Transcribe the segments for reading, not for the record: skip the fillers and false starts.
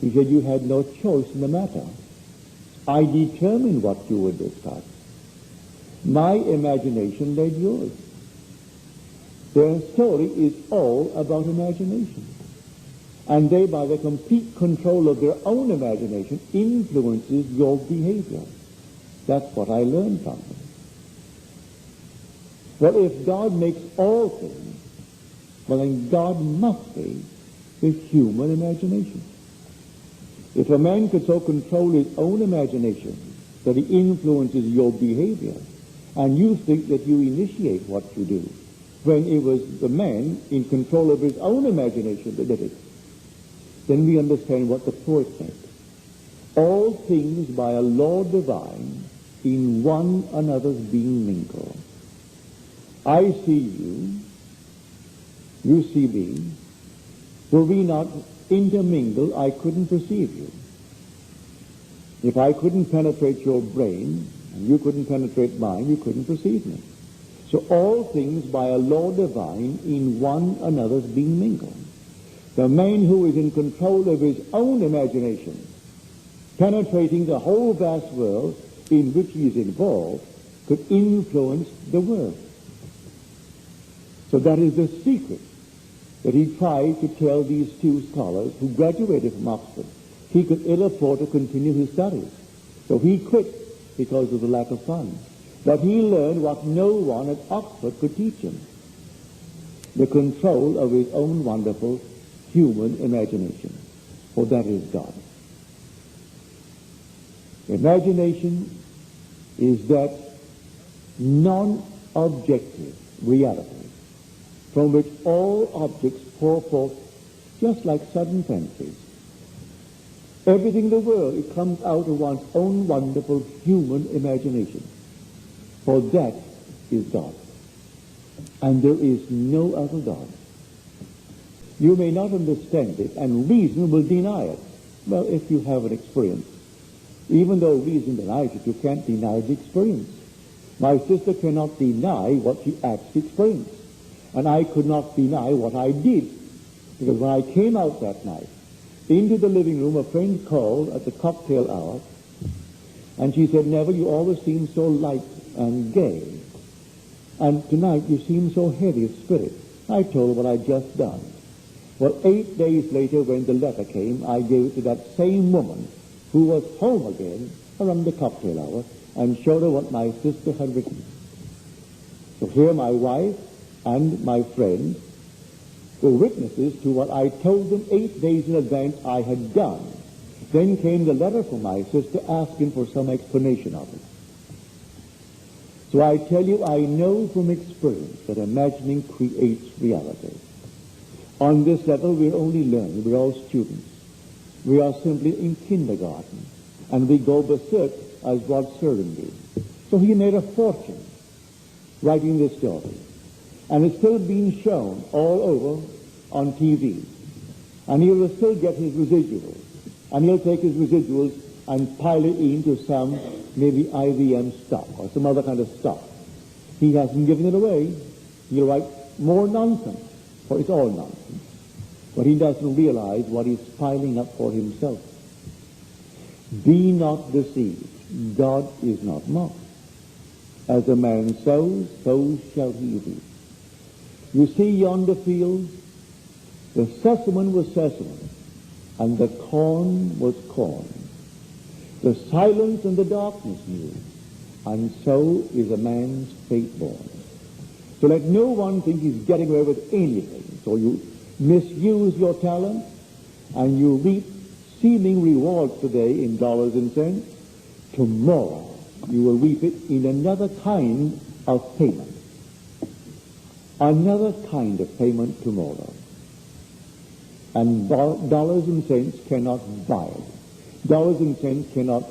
He said, you had no choice in the matter. I determined what you would discuss. My imagination led yours. Their story is all about imagination. And they, by the complete control of their own imagination, influences your behavior. That's what I learned from them. Well, if God makes all things, well, then God must be the human imagination. If a man could so control his own imagination that he influences your behavior, and you think that you initiate what you do, when it was the man in control of his own imagination that did it, then we understand what the poet meant. All things by a law divine in one another's being mingled. I see you, you see me. Were we not intermingled, I couldn't perceive you. If I couldn't penetrate your brain, and you couldn't penetrate mine, you couldn't perceive me. So all things by a law divine in one another's being mingled. The man who is in control of his own imagination, penetrating the whole vast world in which he is involved, could influence the world. So that is the secret that he tried to tell these two scholars who graduated from Oxford. He could ill afford to continue his studies. So he quit because of the lack of funds. But he learned what no one at Oxford could teach him: the control of his own wonderful human imagination. For that is God. Imagination is that non-objective reality from which all objects pour forth just like sudden fancies. Everything in the world, it comes out of one's own wonderful human imagination. For that is God. And there is no other God. You may not understand it, and reason will deny it. Well, if you have an experience, even though reason denies it, you can't deny the experience. My sister cannot deny what she actually experienced. And I could not deny what I did. Because when I came out that night, into the living room, a friend called at the cocktail hour, and she said, Neville, you always seem so light and gay. And tonight you seem so heavy of spirit. I told her what I'd just done. Well, 8 days later, when the letter came, I gave it to that same woman who was home again around the cocktail hour and showed her what my sister had written. So here my wife and my friend were witnesses to what I told them 8 days in advance I had done. Then came the letter from my sister asking for some explanation of it. So I tell you, I know from experience that imagining creates reality. On this level, we're only learning. We're all students. We are simply in kindergarten. And we go berserk as Rod Serling did. So he made a fortune writing this story. And it's still being shown all over on TV. And he will still get his residuals. And he'll take his residuals and pile it into some maybe IBM stock or some other kind of stock. He hasn't given it away. He'll write more nonsense, for it's all nonsense. But he doesn't realize what he's piling up for himself. Be not deceived. God is not mocked. As a man sows, so shall he reap. You see yonder field? The sesamum was sesamum, and the corn was corn. The silence and the darkness knew, and so is a man's fate born. So let no one think he's getting away with anything. So you misuse your talent, and you reap seeming rewards today in dollars and cents. Tomorrow you will reap it in another kind of payment. Another kind of payment tomorrow. And dollars and cents cannot buy it. Dollars and cents cannot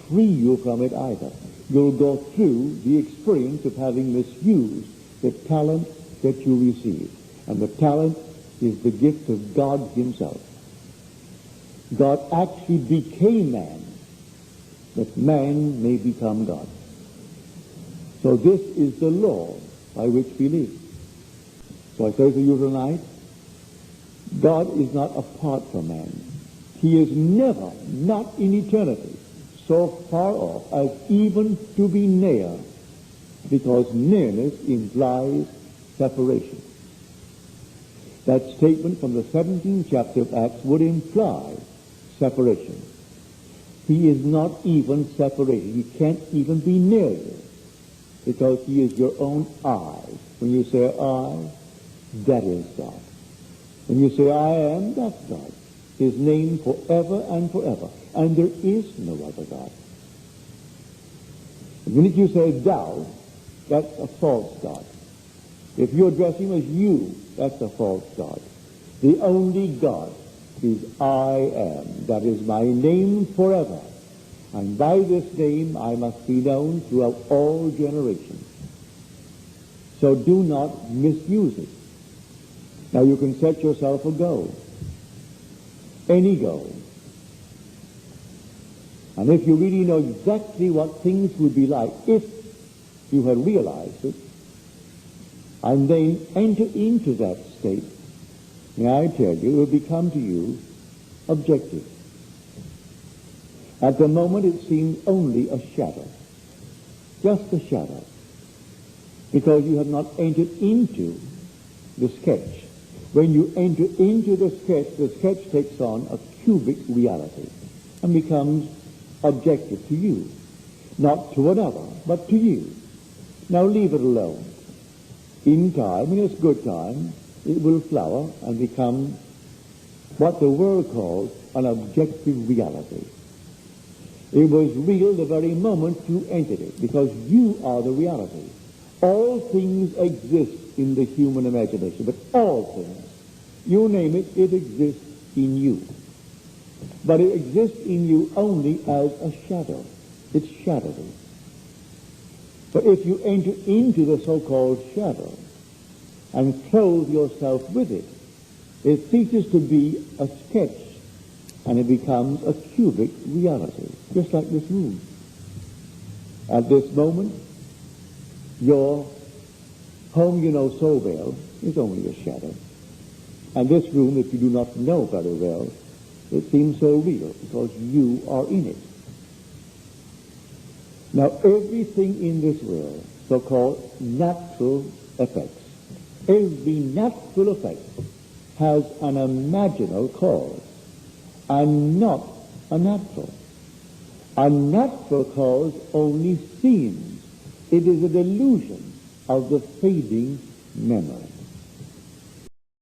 free you from it either. You'll go through the experience of having misused the talent that you receive. And the talent is the gift of God himself. God actually became man, that man may become God. So this is the law by which we live. So I say to you tonight, God is not apart from man, He is never, not in eternity, so far off as even to be near, because nearness implies separation. That statement from the 17th chapter of Acts would imply separation. He is not even separated. He can't even be near you, because he is your own I. When you say I, that is God. When you say I am, that's God. His name forever and forever. And there is no other God. The minute you say thou, that's a false God. If you address him as you, that's a false God. The only God is I am. That is my name forever. And by this name I must be known throughout all generations. So do not misuse it. Now you can set yourself a goal. Any goal. And if you really know exactly what things would be like if you had realized it, and then enter into that state, may I tell you, it will become to you objective. At the moment it seems only a shadow. Just a shadow. Because you have not entered into the sketch. When you enter into the sketch takes on a cubic reality and becomes objective to you. Not to another, but to you. Now leave it alone. In time, in its good time, it will flower and become what the world calls an objective reality. It was real the very moment you entered it, because you are the reality. All things exist in the human imagination, but all things, you name it, it exists in you. But it exists in you only as a shadow. It's shadowy. But if you enter into the so-called shadow and clothe yourself with it, it ceases to be a sketch and it becomes a cubic reality, just like this room. At this moment, your home you know so well is only a shadow. And this room, if you do not know very well, it seems so real because you are in it. Now, everything in this world, so-called natural effects, every natural effect has an imaginal cause and not a natural. A natural cause only seems. It is a delusion of the fading memory.